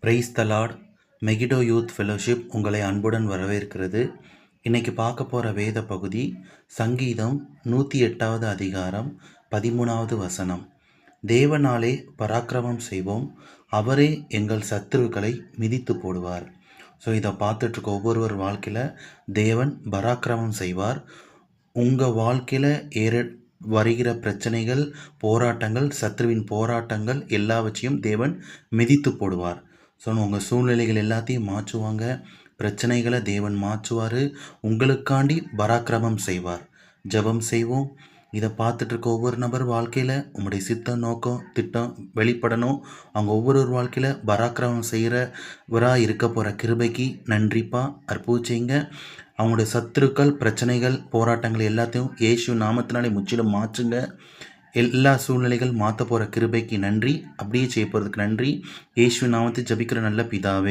Praise the Lord. Megiddo youth fellowship உங்களை அன்புடன் வரவேற்கிறது. இன்னைக்கு பார்க்க போகிற வேத பகுதி சங்கீதம் 108வது அதிகாரம் 13வது வசனம். தேவனாலே பராக்கிரமம் செய்வோம், அவரே எங்கள் சத்துருக்களை மிதித்து போடுவார். ஸோ இதை பார்த்துட்ருக்க ஒவ்வொருவர் வாழ்க்கையில் தேவன் பராக்கிரமம் செய்வார். உங்கள் வாழ்க்கையில் வருகிற பிரச்சனைகள், போராட்டங்கள், சத்ருவின் போராட்டங்கள் எல்லாவற்றையும் தேவன் மிதித்து போடுவார். ஸோ உங்கள் சூழ்நிலைகள் எல்லாத்தையும் மாற்றுவாங்க. பிரச்சனைகளை தேவன் மாற்றுவார். உங்களுக்காண்டி பராக்கிரமம் செய்வார். ஜெபம் செய்வோம். இதை பார்த்துட்டு இருக்க ஒவ்வொரு நபர் வாழ்க்கையில் உங்களுடைய சித்தம், நோக்கம், திட்டம் வெளிப்படணும். அவங்க ஒவ்வொரு வாழ்க்கையில் பராக்கிரமம் செய்கிறவராக இருக்க போகிற கிருபைக்கு நன்றிப்பா. அற்புதம். அவங்களுடைய சத்துருக்கள், பிரச்சனைகள், போராட்டங்கள் எல்லாத்தையும் இயேசு நாமத்தினாலே முற்றிலும் மாற்றுங்க. எல்லா சூழ்நிலைகள் மாற்ற போகிற கிருபைக்கு நன்றி. அப்படியே செய்ய போகிறதுக்கு நன்றி. இயேசு நாமத்தை ஜெபிக்கிற நல்ல பிதாவே.